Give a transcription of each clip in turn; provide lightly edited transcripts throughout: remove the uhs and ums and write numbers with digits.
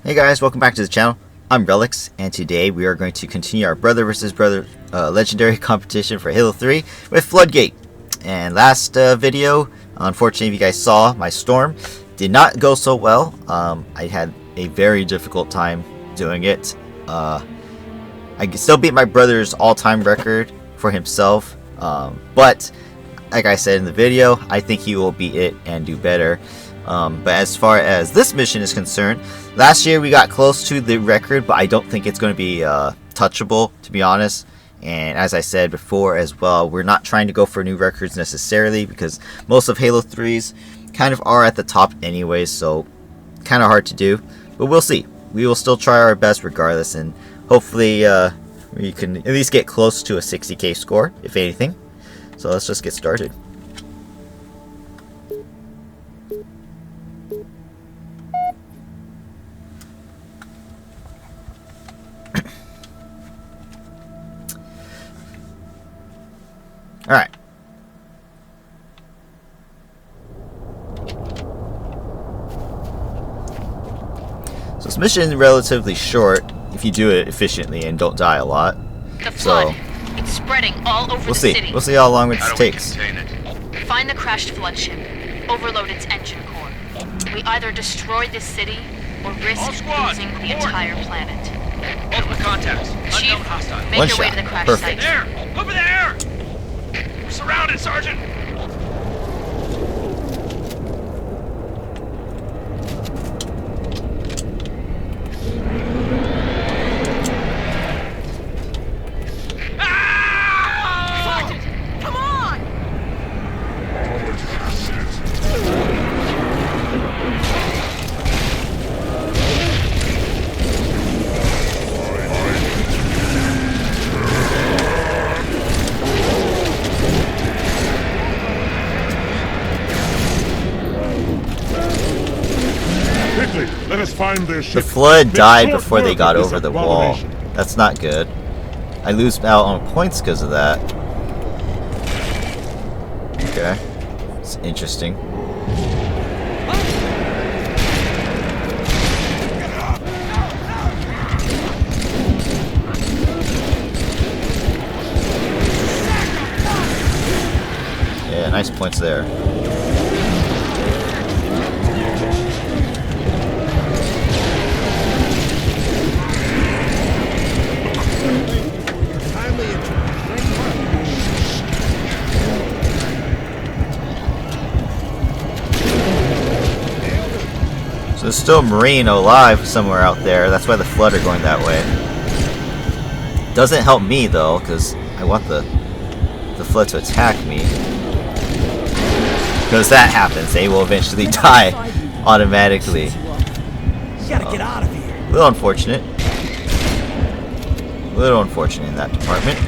Hey guys, welcome back to the channel. I'm Relix, and today we are going to continue our brother versus brother legendary competition for Halo 3 with Floodgate. And last video, unfortunately, if you guys saw, my storm did not go so well. I had a very difficult time doing it. I still beat my brother's all-time record for himself, but like I said in the video, I think he will beat it and do better. But as far as this mission is concerned, last year we got close to the record, but I don't think it's going to be touchable, to be honest. And as I said before as well, we're not trying to go for new records necessarily, because most of Halo 3's kind of are at the top anyway, so kind of hard to do. But we'll see. We will still try our best regardless, and hopefully we can at least get close to a 60k score, if anything. So let's just get started. Alright. So this mission is relatively short if you do it efficiently and don't die a lot. The flood. It's spreading all over the city. We'll see how long it takes. Find the crashed flood ship. Overload its engine core. We either destroy this city or risk losing the entire planet. Multiple contacts. Chief, Unknown hostile. make your way to the crash site. There! Over there! We're surrounded, Sergeant! Sergeant, come on! Let us find their ship. The flood died before they got over the wall. That's not good. I lose out on points because of that. Okay. It's interesting. Yeah, nice points there. So there's still a Marine alive somewhere out there. That's why the Flood are going that way. Doesn't help me though, because I want the Flood to attack me. Because that happens, they will eventually die automatically. You gotta get out of here. A little unfortunate. A little unfortunate in that department.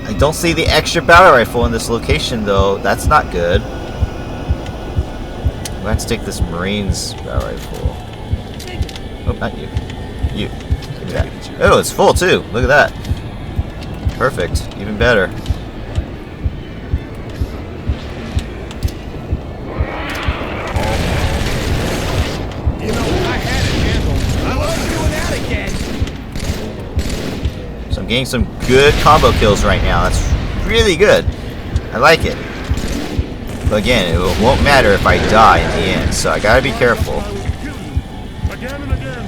I don't see the extra battle rifle in this location though. That's not good. I'm going to take this Marine's battle rifle. Oh, not you. You. Give me that. Oh, it's full too. Look at that. Perfect. Even better. You know, I had it handled. I love doing that again. So I'm getting some good combo kills right now. That's really good. I like it. But again, it won't matter if I die in the end, so I gotta be careful. Again and again.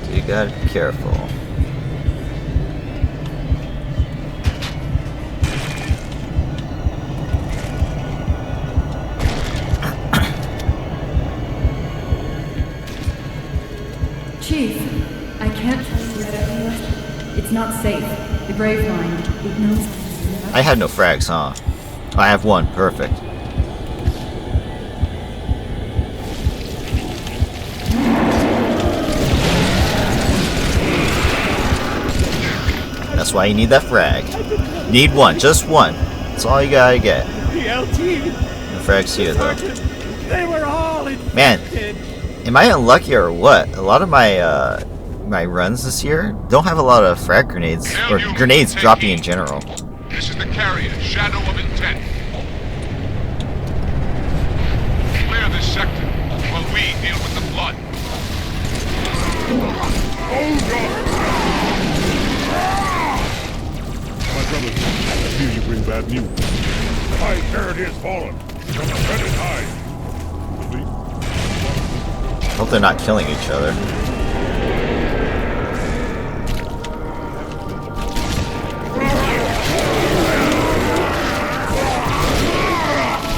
So you gotta be careful. Chief, I can't trust you at us. It's not safe. The grave line, it knows. I had no frags, huh? I have one. Perfect. That's why you need that frag. Need one, just one. That's all you gotta get. The LT. The frag's here though. They were all infected. Man, am I unlucky or what? A lot of my my runs this year don't have a lot of frag grenades or grenades dropping in general. This is the carrier, Shadow of Intent. Clear this sector while we deal with the flood. new. My turret is fallen. From the dreaded high. Hope they're not killing each other.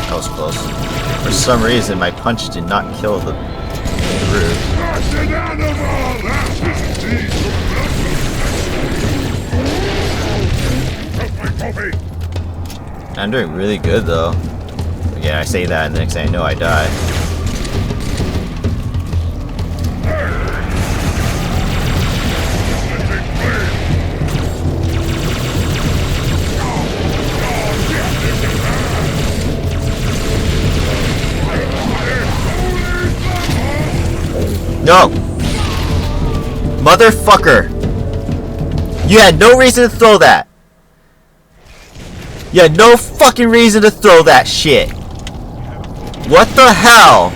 That was close. For some reason, my punch did not kill the root. I'm doing really good though. Yeah, I say that and the next thing I know I die. No! Motherfucker! You had no reason to throw that! You had no fucking reason to throw that shit! What the hell?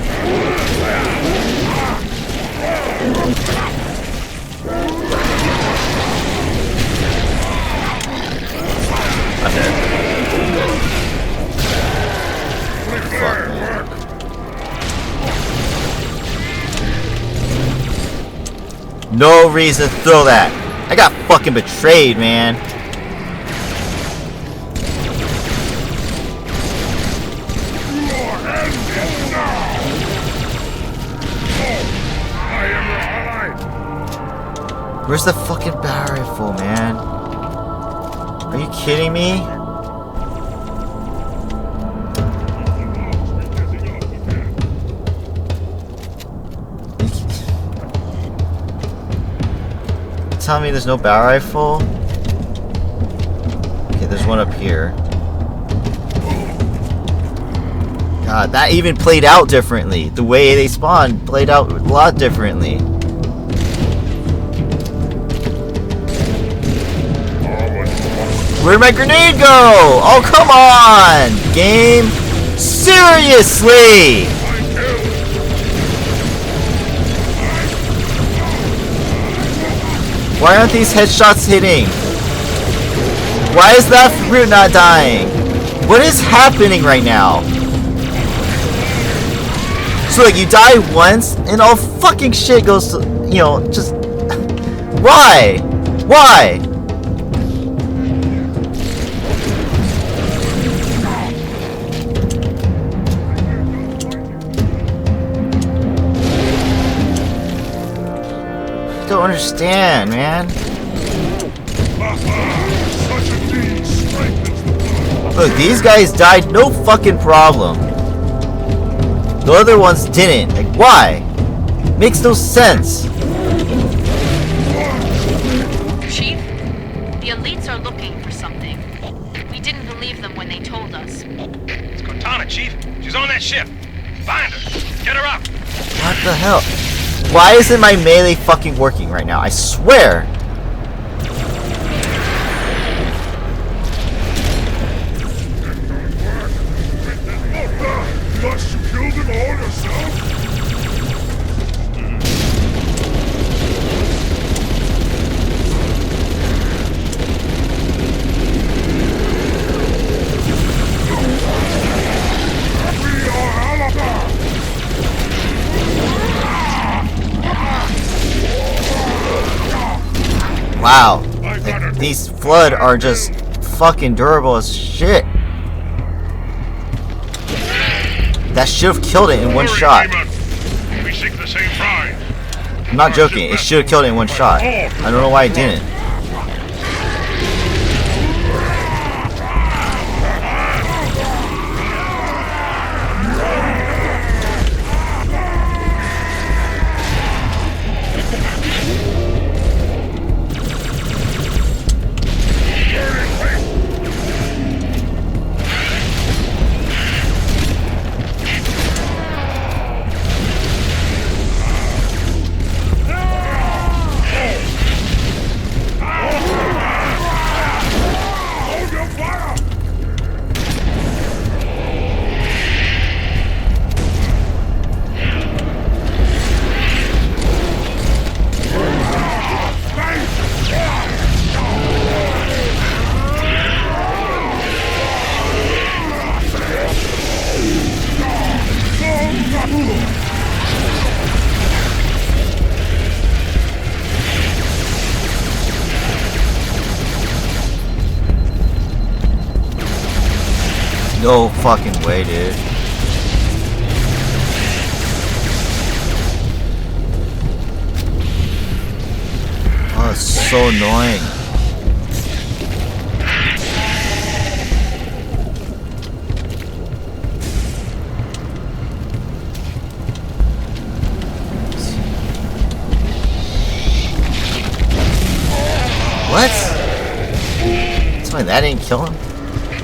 I'm dead. Fuck, man. No reason to throw that. I got fucking betrayed, man. Where's the fucking barrel rifle, man? Are you kidding me? Tell me there's no barrel rifle? Okay, there's one up here. God, that even played out differently. The way they spawned played out a lot differently. Where'd my grenade go? Oh, come on! Game? Seriously! Why aren't these headshots hitting? Why is that root not dying? What is happening right now? So like you die once and all fucking shit goes to, you know, just... Why? Why? Don't understand, man. Look, these guys died no fucking problem. The other ones didn't. Like, why? Makes no sense. Chief, the elites are looking for something. We didn't believe them when they told us. It's Cortana, Chief. She's on that ship. Find her. Get her up. What the hell? Why isn't my melee fucking working right now? I swear! Must you kill them all yourself? We are Alabama! Wow. Like, these Flood are just fucking durable as shit. That should have killed it in one shot. We seek the same prize. I'm not joking. It should have killed it in one shot. I don't know why it didn't. No fucking way, dude. Oh, it's so annoying. What? That's why that didn't kill him.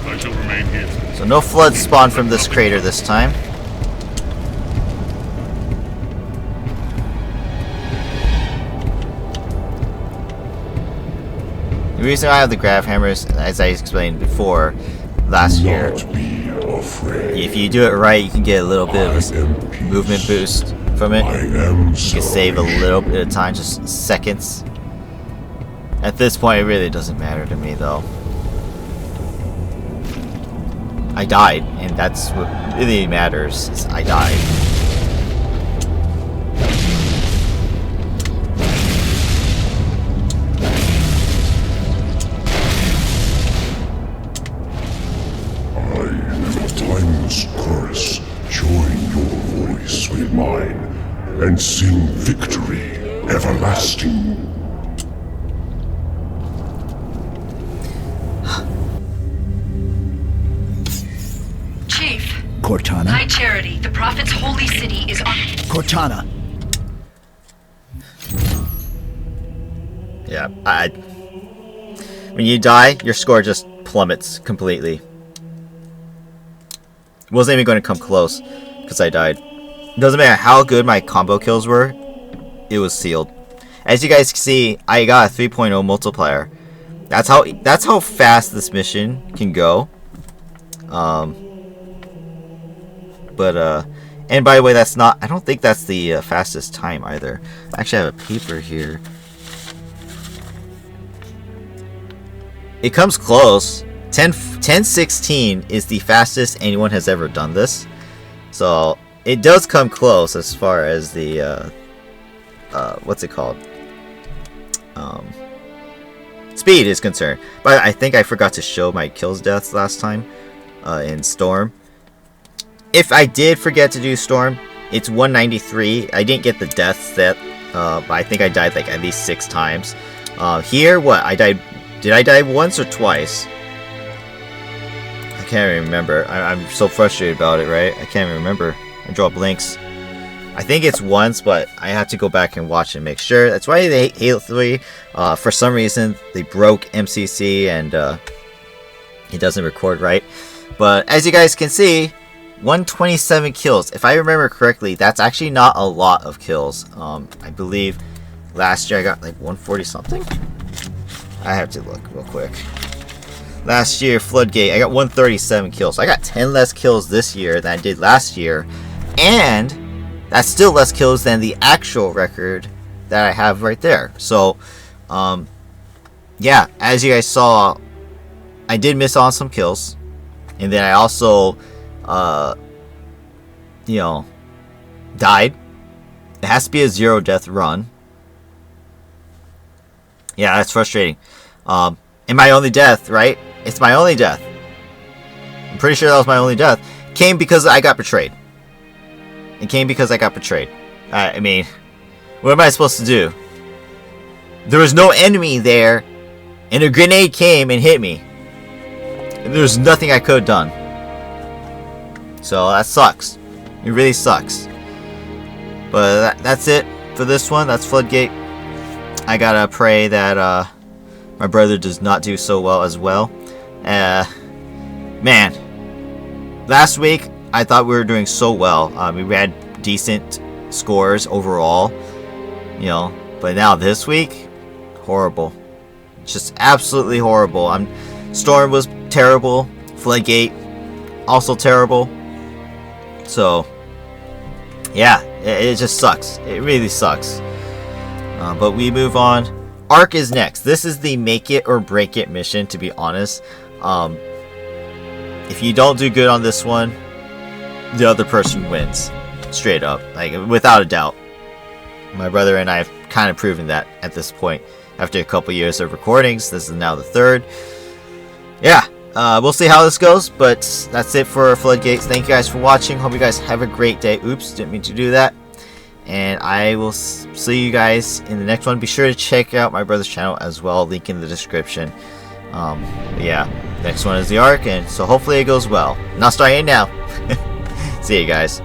I shall remain here. So no floods spawned from this crater this time. The reason I have the grav hammers, as I explained before, last year, Not be afraid. if you do it right, you can get a little bit of I am a peace. movement boost from it. I am You can save a little bit of time, just seconds. At this point, it really doesn't matter to me, though. I died, and that's what really matters, is I died. I am a timeless chorus. Join your voice with mine and sing victory everlasting. Chief, Cortana? High Charity, the Prophet's holy city is on... Cortana. Yeah, when you die, your score just plummets completely. Wasn't even going to come close, because I died. Doesn't matter how good my combo kills were, it was sealed. As you guys can see, I got a 3.0 multiplier. That's how fast this mission can go. And by the way, that's not, I don't think that's the fastest time either. I actually have a paper here. It comes close. 10:16 is the fastest anyone has ever done this. So it does come close as far as the what's it called? Speed is concerned. But I think I forgot to show my kills deaths last time in Storm. If I did forget to do Storm, it's 193. I didn't get the deaths that but I think I died like at least 6 times. Here, what? I died. Did I die once or twice? I can't even remember. I'm so frustrated about it, right? I can't even remember. I draw blinks. I think it's once, but I have to go back and watch and make sure. That's why they Halo 3, for some reason, they broke MCC and it doesn't record right. But as you guys can see, 127 kills. If I remember correctly, that's actually not a lot of kills. I believe last year I got like 140 something. I have to look real quick. Last year, Floodgate, I got 137 kills. So I got 10 less kills this year than I did last year. And that's still less kills than the actual record that I have right there. So, yeah, as you guys saw, I did miss on some kills. And then I also, you know, died. It has to be a 0 death run. Yeah, that's frustrating. And my only death, right? It's my only death. I'm pretty sure that was my only death. Came because I got betrayed. It came because I got betrayed. I mean, what am I supposed to do? There was no enemy there, and a grenade came and hit me. And there was nothing I could have done. So that sucks. It really sucks. But that's it for this one. That's Floodgate. I gotta pray that my brother does not do so well as well. Man, last week I thought we were doing so well. We had decent scores overall, you know. But now this week, horrible. Just absolutely horrible. Storm was terrible. Floodgate also terrible. So yeah, it just sucks. It really sucks. But we move on. Arc is next. This is the make it or break it mission, to be honest. If you don't do good on this one, the other person wins. Straight up. Like, without a doubt. My brother and I have kind of proven that at this point. After a couple years of recordings, this is now the 3rd. Yeah. we'll see how this goes, but that's it for Floodgates. Thank you guys for watching. Hope you guys have a great day. Oops, didn't mean to do that. And I will see you guys in the next one. Be sure to check out my brother's channel as well. Link in the description. Yeah, next one is the Ark, and so hopefully it goes well. Not starting it now. See you guys.